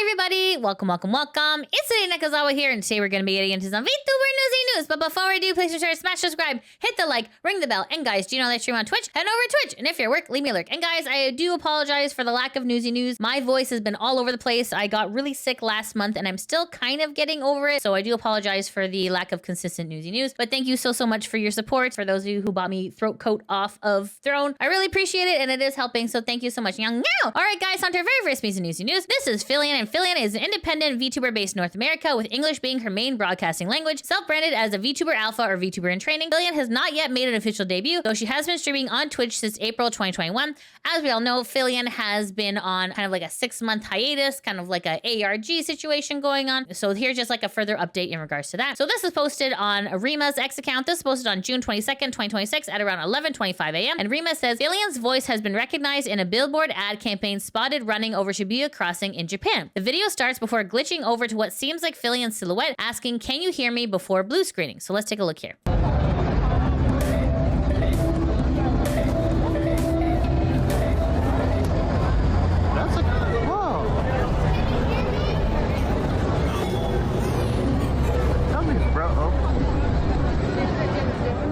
Hi everybody, welcome. It's Today Nakazawa here, and today we're going to be getting into some VTuber Newsy news. But before we do, please make sure to smash subscribe, hit the like, ring the bell, and guys, do you know that I stream on Twitch? Head over to Twitch, and if you're at work, leave me a lurk. And guys, I do apologize for the lack of Newsy news. My voice has been all over the place. I got really sick last month, and I'm still kind of getting over it, so I do apologize for the lack of consistent Newsy news. But thank you so much for your support. For those of you who bought me throat coat off of Throne, I really appreciate it, and it is helping, so thank you so much. All right, guys, on to our very first piece of Newsy news. This is Filian, and Filian is an independent VTuber based in North America, with English being her main broadcasting language. Self-branded as a VTuber Alpha or VTuber in training, Filian has not yet made an official debut, though she has been streaming on Twitch since April 2021. As we all know, Filian has been on kind of like a 6-month hiatus, kind of like a ARG situation going on. So here's just like a further update in regards to that. So this is posted on Rima's X account. This is posted on June 22nd, 2026 at around 11:25 a.m. And Rima says, Filian's voice has been recognized in a billboard ad campaign spotted running over Shibuya Crossing in Japan. The video starts before glitching over to what seems like Filian's silhouette, asking, "Can you hear me?" before blue screening. So let's take a look here.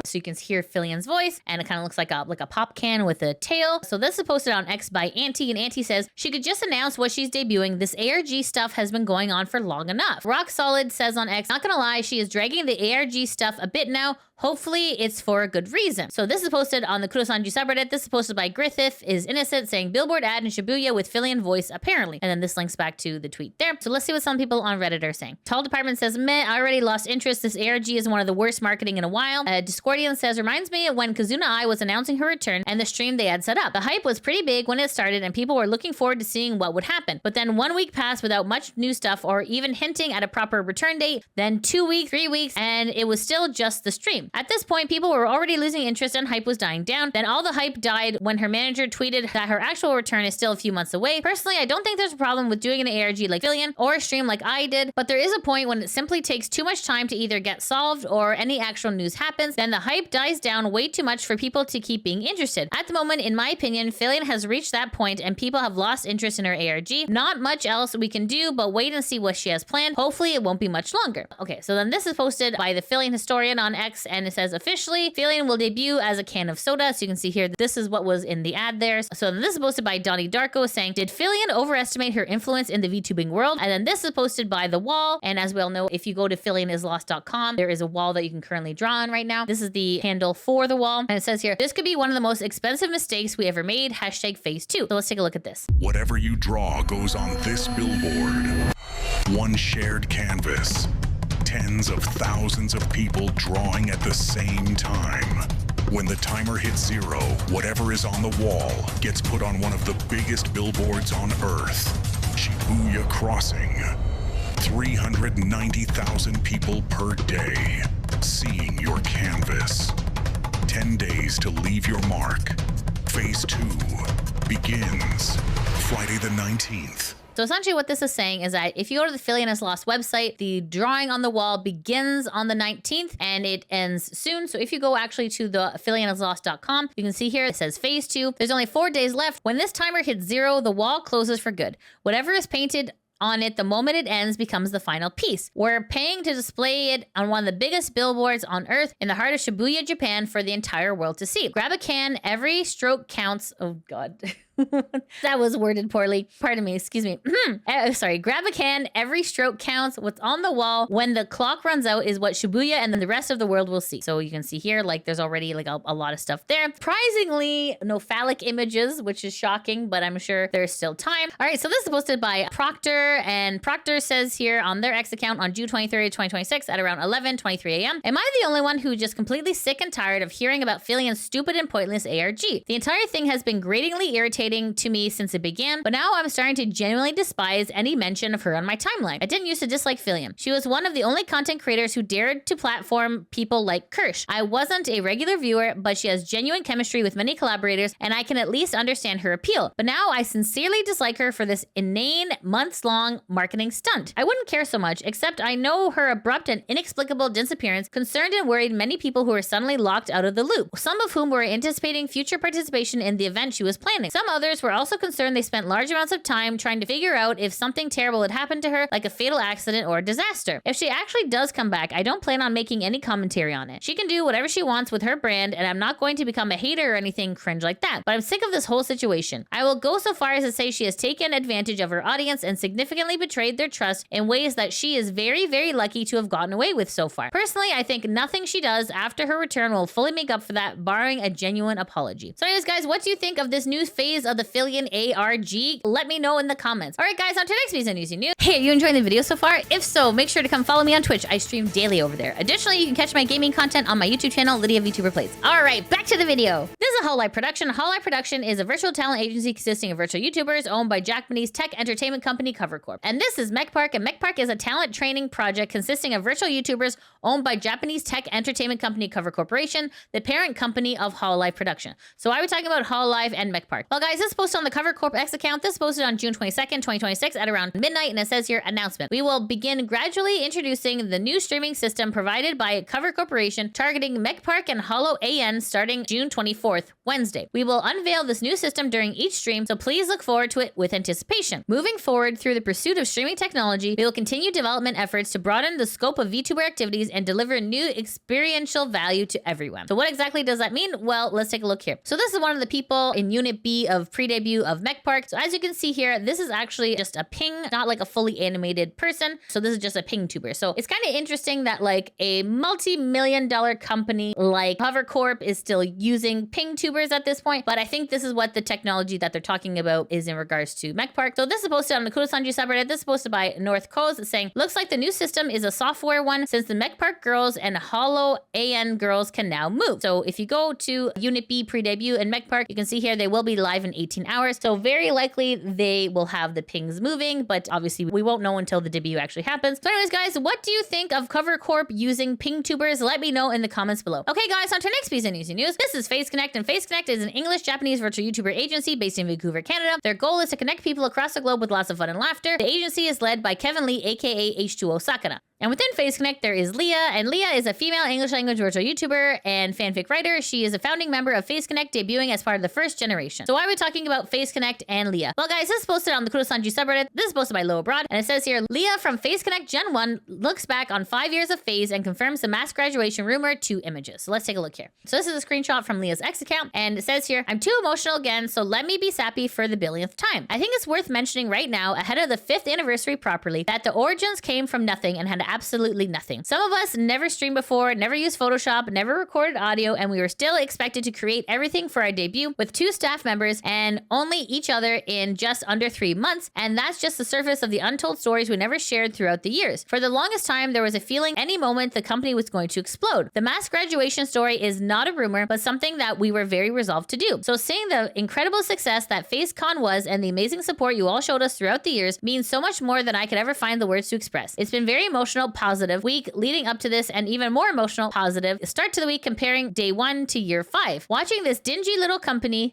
So you can hear Filian's voice, and it kind of looks like a pop can with a tail. So this is posted on X by Auntie, and Auntie says she could just announce what she's debuting. This ARG stuff has been going on for long enough. Rock Solid says on X, not gonna lie, she is dragging the ARG stuff a bit now. Hopefully it's for a good reason. So this is posted on the Kurosanji subreddit. This is posted by Griffith is Innocent, saying billboard ad in Shibuya with Filian voice apparently. And then this links back to the tweet there. So let's see what some people on Reddit are saying. Tall Department says, meh, I already lost interest. This ARG is one of the worst marketing in a while. Discordian says, reminds me of when Kazuna Ai was announcing her return and the stream they had set up. The hype was pretty big when it started and people were looking forward to seeing what would happen. But then 1 week passed without much new stuff or even hinting at a proper return date. Then 2 weeks, 3 weeks, and it was still just the stream. At this point, people were already losing interest and hype was dying down. Then all the hype died when her manager tweeted that her actual return is still a few months away. Personally, I don't think there's a problem with doing an ARG like Filian or a stream like I did, but there is a point when it simply takes too much time to either get solved or any actual news happens. Then the hype dies down way too much for people to keep being interested. At the moment, in my opinion, Filian has reached that point and people have lost interest in her ARG. Not much else we can do but wait and see what she has planned. Hopefully it won't be much longer. Okay, so then this is posted by the Filian historian on X, and it says officially Filian will debut as a can of soda. So you can see here, this is what was in the ad there. So this is posted by Donnie Darko saying, did Filian overestimate her influence in the VTubing world? And then this is posted by The Wall. And as we all know, if you go to filianislost.com, there is a wall that you can currently draw on right now. This is the handle for The Wall. And it says here, this could be one of the most expensive mistakes we ever made. Hashtag phase 2. So let's take a look at this. Whatever you draw goes on this billboard. One shared canvas. Tens of thousands of people drawing at the same time. When the timer hits 0, whatever is on the wall gets put on one of the biggest billboards on Earth, Shibuya Crossing. 390,000 people per day seeing your canvas. 10 days to leave your mark. Phase 2 begins Friday the 19th. So essentially what this is saying is that if you go to the Filian is Lost website, the drawing on the wall begins on the 19th and it ends soon. So if you go actually to the filianislost.com, you can see here it says phase 2. There's only 4 days left. When this timer hits 0, the wall closes for good. Whatever is painted on it the moment it ends becomes the final piece. We're paying to display it on one of the biggest billboards on Earth in the heart of Shibuya, Japan for the entire world to see. Grab a can, every stroke counts. Oh God. That was worded poorly. Pardon me, excuse me. Sorry, grab a can, every stroke counts. What's on the wall when the clock runs out is what Shibuya and then the rest of the world will see. So you can see here, like there's already like a lot of stuff there. Surprisingly, no phallic images, which is shocking, but I'm sure there's still time. All right, so this is posted by Proctor, and Proctor says here on their X account on June 23rd, 2026 at around 11:23 a.m. Am I the only one who just completely sick and tired of hearing about Filian's stupid and pointless ARG? The entire thing has been gratingly irritating to me since it began, but now I'm starting to genuinely despise any mention of her on my timeline. I didn't used to dislike Filian. She was one of the only content creators who dared to platform people like Kirsch. I wasn't a regular viewer, but she has genuine chemistry with many collaborators, and I can at least understand her appeal. But now I sincerely dislike her for this inane, months-long marketing stunt. I wouldn't care so much, except I know her abrupt and inexplicable disappearance concerned and worried many people who were suddenly locked out of the loop, some of whom were anticipating future participation in the event she was planning. Some others were also concerned they spent large amounts of time trying to figure out if something terrible had happened to her, like a fatal accident or a disaster. If she actually does come back, I don't plan on making any commentary on it. She can do whatever she wants with her brand, and I'm not going to become a hater or anything cringe like that, but I'm sick of this whole situation. I will go so far as to say she has taken advantage of her audience and significantly betrayed their trust in ways that she is very, very lucky to have gotten away with so far. Personally, I think nothing she does after her return will fully make up for that, barring a genuine apology. So anyways, guys, what do you think of this new phase of the Filian ARG? Let me know in the comments. All right, guys, on to the next piece of Newsy news. Hey, are you enjoying the video so far? If so, make sure to come follow me on Twitch. I stream daily over there. Additionally, you can catch my gaming content on my YouTube channel, Lydia Vtuber Plays. All right, back to the video. This is a Hololive production. Hololive production is a virtual talent agency consisting of virtual YouTubers owned by Japanese tech entertainment company Cover Corp. And this is MekPark, and MekPark is a talent training project consisting of virtual YouTubers owned by Japanese tech entertainment company Cover Corporation, the parent company of Hololive production. So why are we talking about Hololive and MekPark? Well, guys, this is posted on the Cover Corp X account. This is posted on June 22nd, 2026 at around midnight, and it says here, announcement. We will begin gradually introducing the new streaming system provided by Cover Corporation targeting MekPark and HoloAN starting June 24th, Wednesday. We will unveil this new system during each stream, so please look forward to it with anticipation. Moving forward through the pursuit of streaming technology, we will continue development efforts to broaden the scope of VTuber activities and deliver new experiential value to everyone. So what exactly does that mean? Well, let's take a look here. So this is one of the people in Unit B of pre-debut of MekPark. So as you can see here, this is actually just a ping, not like a fully animated person. So this is just a ping tuber. So it's kind of interesting that like a multi-million-dollar company like Cover Corp is still using ping tubers at this point. But I think this is what the technology that they're talking about is in regards to MekPark. So this is posted on the Kurosanji subreddit. This is posted by North Coast saying, looks like the new system is a software one since the MekPark girls and HoloAN girls can now move. So if you go to Unit B pre-debut and MekPark, you can see here they will be live in 18 hours. So very likely they will have the pings moving, but obviously we won't know until the debut actually happens. So anyways, guys, what do you think of Cover Corp using ping tubers? Let me know in the comments below. Okay, guys, on to our next piece of Newsy news. This is Face Connect, and Face Connect is an English-Japanese virtual YouTuber agency based in Vancouver, Canada. Their goal is to connect people across the globe with lots of fun and laughter. The agency is led by Kevin Lee, aka H2O Sakana. And within Face Connect, there is Leah, and Leah is a female English language virtual YouTuber and fanfic writer. She is a founding member of Face Connect, debuting as part of the first generation. So why are we talking about Face Connect and Leah? Well, guys, this is posted on the Kurosanji subreddit. This is posted by Low Abroad, and it says here, Leah from Face Connect Gen 1 looks back on 5 years of Phase and confirms the mass graduation rumor to images. So let's take a look here. So this is a screenshot from Leah's X account, and it says here, I'm too emotional again, so let me be sappy for the billionth time. I think it's worth mentioning right now, ahead of the 5th anniversary properly, that the origins came from nothing and had absolutely nothing. Some of us never streamed before, never used Photoshop, never recorded audio, and we were still expected to create everything for our debut with 2 staff members and only each other in just under 3 months. And that's just the surface of the untold stories we never shared throughout the years. For the longest time, there was a feeling any moment the company was going to explode. The mass graduation story is not a rumor, but something that we were very resolved to do. So seeing the incredible success that FaceCon was and the amazing support you all showed us throughout the years means so much more than I could ever find the words to express. It's been very emotional, positive week leading up to this, and even more emotional, positive start to the week comparing day 1 to year 5. Watching this dingy little company,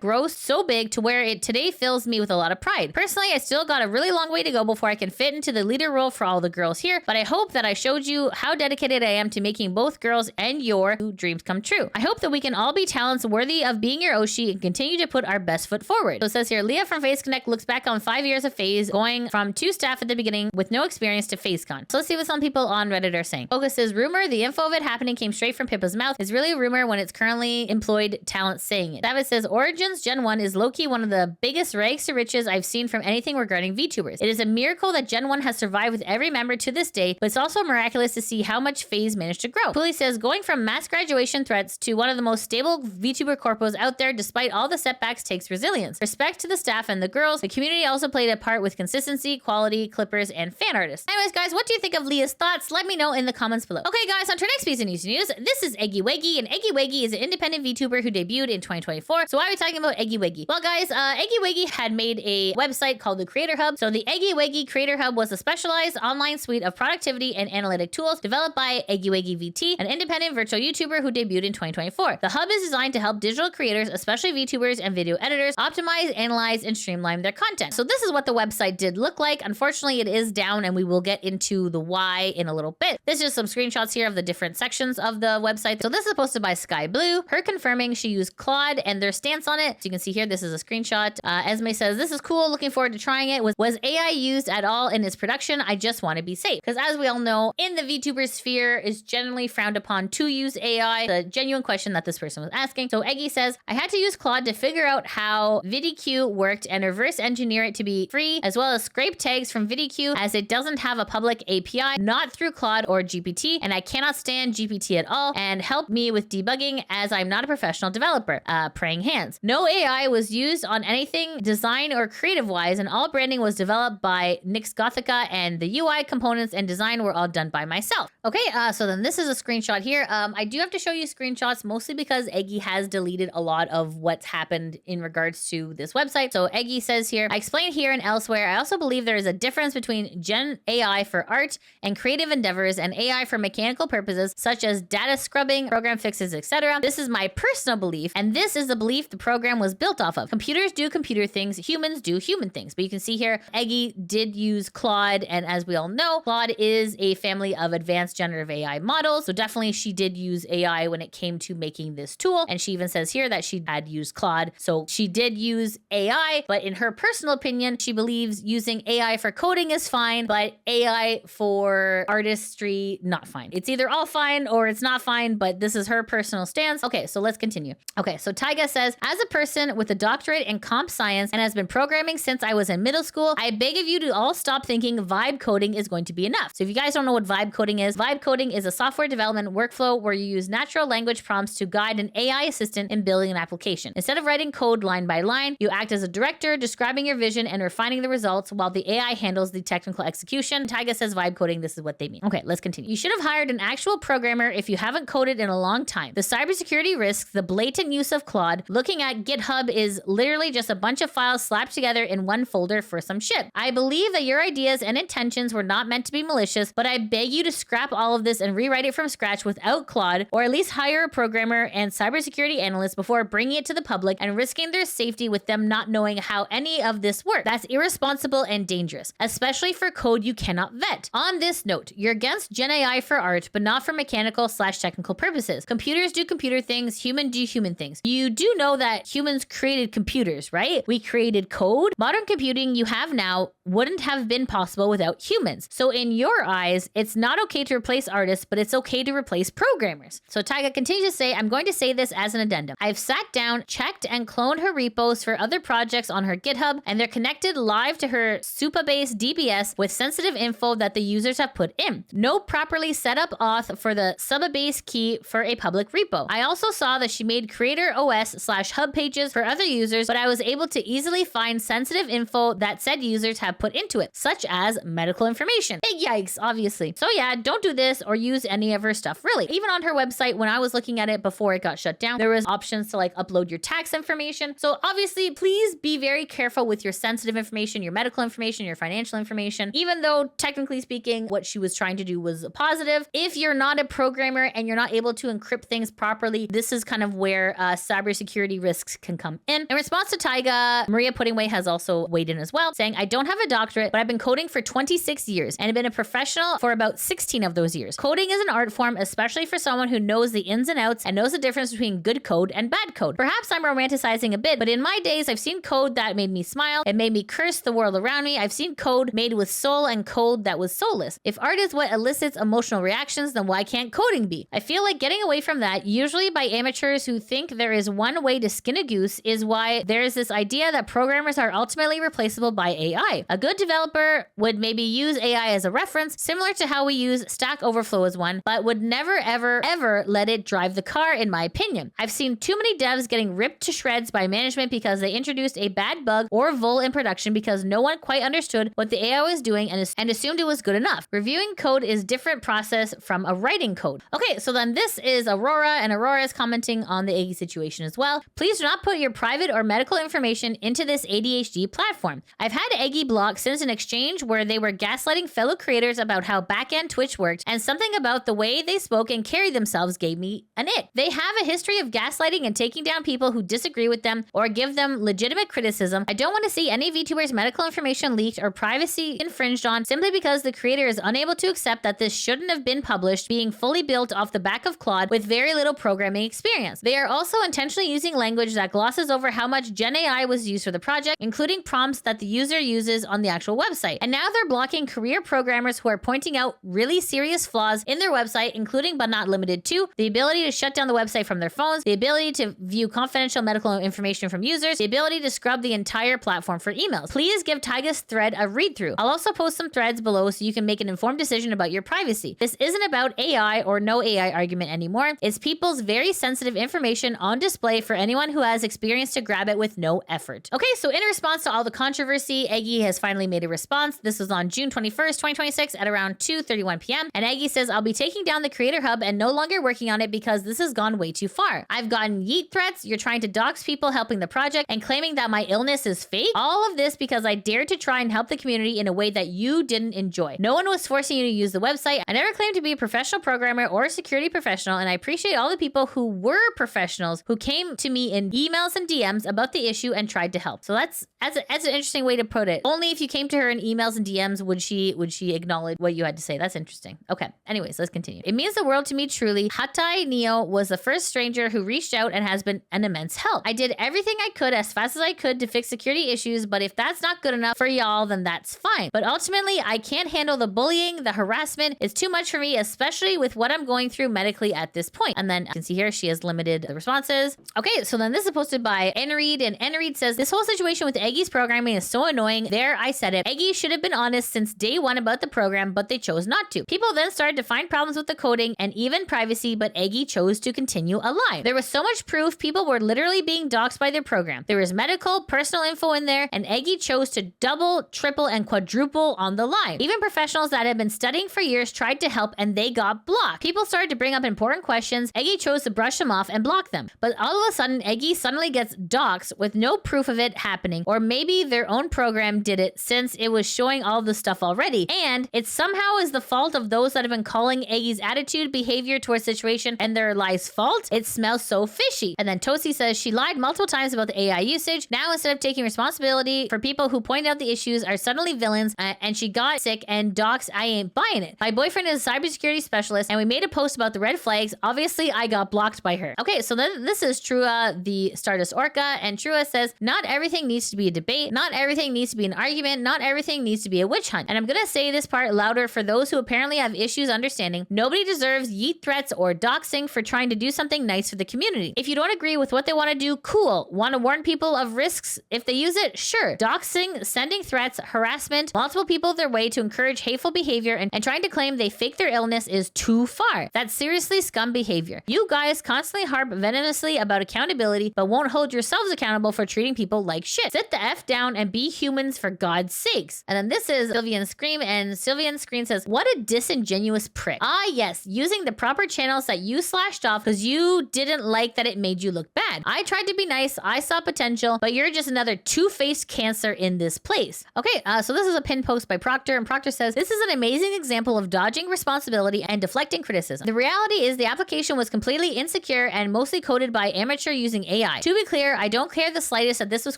grow so big to where it today fills me with a lot of pride. Personally, I still got a really long way to go before I can fit into the leader role for all the girls here, but I hope that I showed you how dedicated I am to making both girls and your dreams come true. I hope that we can all be talents worthy of being your Oshi and continue to put our best foot forward. So it says here, Leah from Face Connect looks back on 5 years of Phase, going from 2 staff at the beginning with no experience to FaceCon. So let's see what some people on Reddit are saying. Focus says, rumor, the info of it happening came straight from Pippa's mouth. Is really a rumor when it's currently employed talent saying it. David says, Origins Gen 1 is low-key one of the biggest rags to riches I've seen from anything regarding VTubers. It is a miracle that Gen 1 has survived with every member to this day, but it's also miraculous to see how much Phase managed to grow. Pulley says, going from mass graduation threats to one of the most stable VTuber corpos out there despite all the setbacks takes resilience. Respect to the staff and the girls. The community also played a part with consistency, quality, clippers, and fan artists. Anyways, guys, what do you think of Leah's thoughts? Let me know in the comments below. Okay, guys, on to our next piece of news. This is EggieWeggie, and EggieWeggie is an independent VTuber who debuted in 2024. So why are we talking about EggieWeggie? Well, guys, EggieWeggie had made a website called the Creator Hub. So the EggieWeggie Creator Hub was a specialized online suite of productivity and analytic tools developed by EggieWeggieVT, an independent virtual YouTuber who debuted in 2024. The hub is designed to help digital creators, especially VTubers and video editors, optimize, analyze, and streamline their content. So this is what the website did look like. Unfortunately, it is down, and we will get into into the why in a little bit. This is just some screenshots here of the different sections of the website. So this is posted by Sky Blue, her confirming she used Claude and their stance on it. So you can see here, this is a screenshot. Esme says, this is cool. Looking forward to trying it. Was AI used at all in its production? I just want to be safe. Because as we all know, in the VTuber sphere, it's generally frowned upon to use AI. The genuine question that this person was asking. So Eggie says, I had to use Claude to figure out how VidQ worked and reverse engineer it to be free, as well as scrape tags from VidQ as it doesn't have a public API, not through Claude or GPT, and I cannot stand GPT at all, and help me with debugging as I'm not a professional developer. Praying hands. No AI was used on anything design or creative wise, and all branding was developed by Nix Gothica, and the UI components and design were all done by myself. Okay, so then this is a screenshot here. I do have to show you screenshots mostly because Eggie has deleted a lot of what's happened in regards to this website. So Eggie says here, I explained here and elsewhere, I also believe there is a difference between Gen AI for art and creative endeavors and AI for mechanical purposes such as data scrubbing, program fixes, etc. This is my personal belief, and this is the belief the program was built off of. Computers do computer things, humans do human things. But you can see here, Eggie did use Claude, and as we all know, Claude is a family of advanced generative AI models. So definitely she did use AI when it came to making this tool. And she even says here that she had used Claude. So she did use AI, but in her personal opinion, she believes using AI for coding is fine, but AI for artistry, not fine. It's either all fine or it's not fine, but this is her personal stance. Okay, so let's continue. Okay, so Taiga says, as a person with a doctorate in comp science and has been programming since I was in middle school, I beg of you to all stop thinking vibe coding is going to be enough. So if you guys don't know what vibe coding is a software development workflow where you use natural language prompts to guide an AI assistant in building an application. Instead of writing code line by line, you act as a director, describing your vision and refining the results while the AI handles the technical execution. Taiga says vibe coding, this is what they mean. Okay, let's continue. You should have hired an actual programmer if you haven't coded in a long time. The cybersecurity risks, the blatant use of Claude, looking at GitHub is literally just a bunch of files slapped together in one folder for some shit. I believe that your ideas and intentions were not meant to be malicious, but I beg you to scrap all of this and rewrite it from scratch without Claude, or at least hire a programmer and cybersecurity analyst before bringing it to the public and risking their safety with them not knowing how any of this works. That's irresponsible and dangerous, especially for code you cannot vet. On this note, you're against Gen AI for art, but not for mechanical/technical purposes. Computers do computer things, humans do human things. You do know that humans created computers, right? We created code. Modern computing you have now wouldn't have been possible without humans. So in your eyes, it's not okay to replace artists, but it's okay to replace programmers. So Taiga continues to say, I'm going to say this as an addendum. I've sat down, checked, and cloned her repos for other projects on her GitHub, and they're connected live to her Supabase DBS with sensitive info that the users have put in. No properly set up auth for the Supabase key for a public repo. I also saw that she made creator OS/hub pages for other users, but I was able to easily find sensitive info that said users have put into it, such as medical information. Big yikes, obviously. So yeah, don't do this or use any of her stuff, really. Even on her website, when I was looking at it before it got shut down, there was options to like upload your tax information. So obviously, please be very careful with your sensitive information, your medical information, your financial information, even though technically speaking, what she was trying to do was positive. If you're not a programmer and you're not able to encrypt things properly, this is kind of where cybersecurity risks can come in. In response to Taiga, Maria Puddingway has also weighed in as well, saying, I don't have a doctorate, but I've been coding for 26 years and have been a professional for about 16 of those years. Coding is an art form, especially for someone who knows the ins and outs and knows the difference between good code and bad code. Perhaps I'm romanticizing a bit, but in my days, I've seen code that made me smile. It made me curse the world around me. I've seen code made with soul and code that was soulless. If art is what elicits emotional reactions, then why can't coding be? I feel like getting away from that, usually by amateurs who think there is one way to skin a goose, is why there is this idea that programmers are ultimately replaceable by AI. A good developer would maybe use AI as a reference, similar to how we use Stack Overflow as one, but would never, ever, ever let it drive the car, in my opinion. I've seen too many devs getting ripped to shreds by management because they introduced a bad bug or vul in production because no one quite understood what the AI was doing and assumed it was good enough. Reviewing code is different process from a writing code. Okay, so then this is Aurora, and Aurora is commenting on the Eggie situation as well. Please do not put your private or medical information into this ADHD platform. I've had Eggie blocked since an exchange where they were gaslighting fellow creators about how backend Twitch worked, and something about the way they spoke and carried themselves gave me an ick. They have a history of gaslighting and taking down people who disagree with them or give them legitimate criticism. I don't want to see any VTubers' medical information leaked or privacy infringed on simply because because the creator is unable to accept that this shouldn't have been published, being fully built off the back of Claude with very little programming experience. They are also intentionally using language that glosses over how much Gen AI was used for the project, including prompts that the user uses on the actual website. And now they're blocking career programmers who are pointing out really serious flaws in their website, including but not limited to the ability to shut down the website from their phones, the ability to view confidential medical information from users, the ability to scrub the entire platform for emails. Please give Tyga's thread a read through. I'll also post some threads below so you can make an informed decision about your privacy. This isn't about AI or no AI argument anymore. It's people's very sensitive information on display for anyone who has experience to grab it with no effort. Okay, so in response to all the controversy, Eggie has finally made a response. This was on June 21st, 2026 at around 2:31 p.m. And Eggie says, I'll be taking down the Creator Hub and no longer working on it because this has gone way too far. I've gotten yeet threats, you're trying to dox people helping the project and claiming that my illness is fake. All of this because I dared to try and help the community in a way that you didn't enjoy. No one was forcing you to use the website. I never claimed to be a professional programmer or a security professional, and I appreciate all the people who were professionals who came to me in emails and DMs about the issue and tried to help. So that's an interesting way to put it. Only if you came to her in emails and DMs would she acknowledge what you had to say. That's interesting. Okay. Anyways, let's continue. It means the world to me truly. Hatai Neo was the first stranger who reached out and has been an immense help. I did everything I could as fast as I could to fix security issues, but if that's not good enough for y'all, then that's fine. But ultimately, I can't handle the bullying, the harassment. It's too much for me, especially with what I'm going through medically at this point. And then you can see here, she has limited the responses. Okay, so then this is posted by Enreed, and Enreed says, this whole situation with Eggie's programming is so annoying. There, I said it. Eggie should have been honest since day one about the program, but they chose not to. People then started to find problems with the coding and even privacy, but Eggie chose to continue alive. There was so much proof people were literally being doxxed by their program. There was medical, personal info in there, and Eggie chose to double, triple, and quadruple on the line. Even professionals that had been studying for years tried to help and they got blocked. People started to bring up important questions. Eggie chose to brush them off and block them. But all of a sudden, Eggie suddenly gets doxxed with no proof of it happening, or maybe their own program did it since it was showing all the stuff already. And it somehow is the fault of those that have been calling Eggie's attitude, behavior towards situation and their lies fault. It smells so fishy. And then Tosi says she lied multiple times about the AI usage. Now instead of taking responsibility for people who pointed out the issues are suddenly villains, and she got sick and doxxed. I ain't buying it. My boyfriend is a cybersecurity specialist and we made a post about the red flags. Obviously I got blocked by her. Okay, so then this is Trua, the Stardust Orca, and Trua says, not everything needs to be a debate. Not everything needs to be an argument. Not everything needs to be a witch hunt. And I'm gonna say this part louder for those who apparently have issues understanding. Nobody deserves yeet threats or doxing for trying to do something nice for the community. If you don't agree with what they want to do, cool. Want to warn people of risks if they use it? Sure. Doxing, sending threats, harassment, multiple people their way to encourage hateful behavior and trying to claim they fake their illness is too far. That's seriously scum behavior. You guys constantly harp venomously about accountability, but won't hold yourselves accountable for treating people like shit. Sit the F down and be humans for God's sakes. And then this is Sylvian Scream, and Sylvian Scream says, what a disingenuous prick. Ah, yes, using the proper channels that you slashed off because you didn't like that it made you look bad. I tried to be nice, I saw potential, but you're just another two-faced cancer in this place. Okay, so this is a pin post by Proctor, and Proctor says, this is an amazing example of dodging responsibility and deflecting criticism. The reality is the application was completely insecure and mostly coded by amateur using AI. To be clear, I don't care the slightest that this was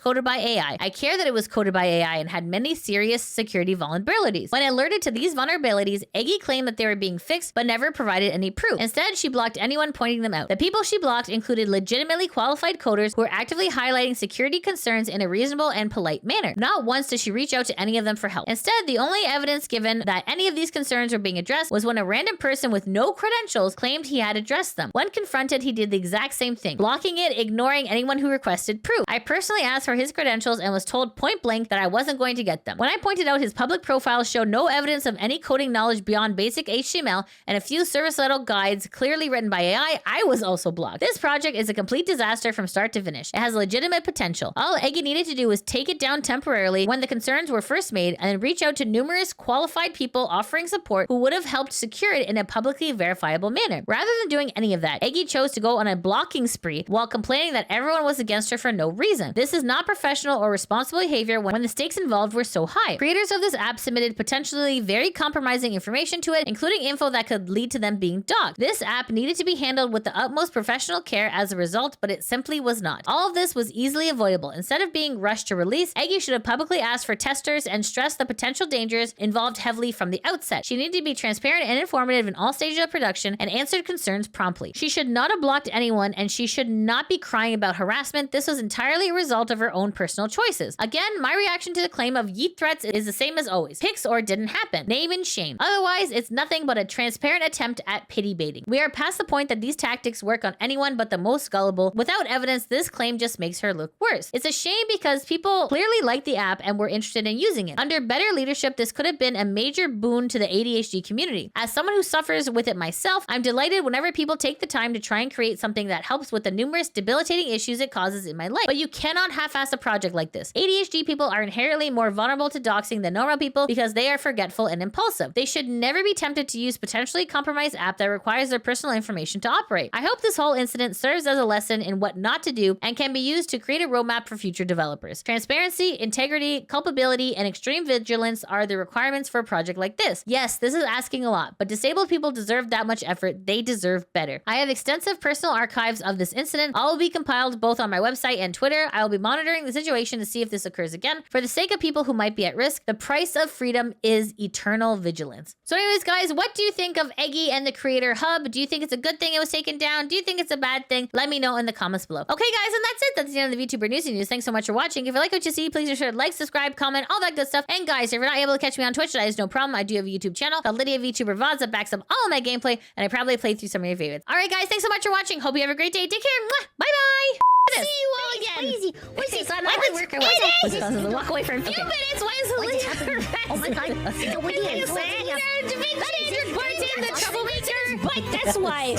coded by AI. I care that it was coded by AI and had many serious security vulnerabilities. When alerted to these vulnerabilities, Eggie claimed that they were being fixed but never provided any proof. Instead, she blocked anyone pointing them out. The people she blocked included legitimately qualified coders who were actively highlighting security concerns in a reasonable and polite manner. Not once did she reach out to any of them for help. Instead, the only evidence given that any of these concerns were being addressed was when a random person with no credentials claimed he had addressed them. When confronted, he did the exact same thing, blocking it, ignoring anyone who requested proof. I personally asked for his credentials and was told point blank that I wasn't going to get them. When I pointed out his public profile showed no evidence of any coding knowledge beyond basic HTML and a few service-level guides clearly written by AI, I was also blocked. This project is a complete disaster from start to finish. It has legitimate potential. All Eggie needed to do was take it down temporarily when the concerns were first made and reach out to numerous qualified people offering support who would have helped secure it in a publicly verifiable manner. Rather than doing any of that, Eggie chose to go on a blocking spree while complaining that everyone was against her for no reason. This is not professional or responsible behavior when the stakes involved were so high. Creators of this app submitted potentially very compromising information to it, including info that could lead to them being doxxed. This app needed to be handled with the utmost professional care as a result, but it simply was not. All of this was easily avoidable. Instead of being rushed to release, Eggie should have publicly asked for testers and stressed the potential dangers involved heavily from the outset. She needed to be transparent and informative in all stages of production and answered concerns promptly. She should not have blocked anyone, and she should not be crying about harassment. This was entirely a result of her own personal choices. Again, my reaction to the claim of yeet threats is the same as always. Pics or didn't happen. Name and shame. Otherwise, it's nothing but a transparent attempt at pity baiting. We are past the point that these tactics work on anyone but the most gullible. Without evidence, this claim just makes her look worse. It's a shame because people clearly like the app and were interested in using it. Under better leadership, this could have been a major boon to the ADHD community. As someone who suffers with it myself, I'm delighted whenever people take the time to try and create something that helps with the numerous debilitating issues it causes in my life. But you cannot half-ass a project like this. ADHD people are inherently more vulnerable to doxing than normal people because they are forgetful and impulsive. They should never be tempted to use potentially compromised app that requires their personal information to operate. I hope this whole incident serves as a lesson in what not to do and can be used to create a roadmap for future developers. Transparency, integrity, culpability, and extreme vigilance are the requirements for a project like this. Yes, this is asking a lot, but disabled people deserve that much effort. They deserve better. I have extensive personal archives of this incident. All will be compiled both on my website and Twitter. I will be monitoring the situation to see if this occurs again. For the sake of people who might be at risk, the price of freedom is eternal vigilance. So anyways, guys, what do you think of Eggie and the Creator Hub? Do you think it's a good thing it was taken down? Do you think it's a bad thing? Let me know in the comments below. Okay, guys, and that's it. That's the end of the Vtuber Newsie news. Thanks so much for watching. If you like what you see, please be sure to like, subscribe, comment, all that good stuff. And guys, if you're not able to catch me on Twitch, that is no problem. I do have a YouTube channel called Lydia Vtuber VODs that backs up all of my gameplay, and I probably play through some of your favorites. All right, guys, thanks so much for watching. Hope you have a great day. Take care. Bye-bye. See you all again. Crazy. What is this? I'm What? not a worker. It is. Walk away from A few minutes. Why is Hololive? Oh my god. What are you saying? You're bartender troublemaker. But that's why.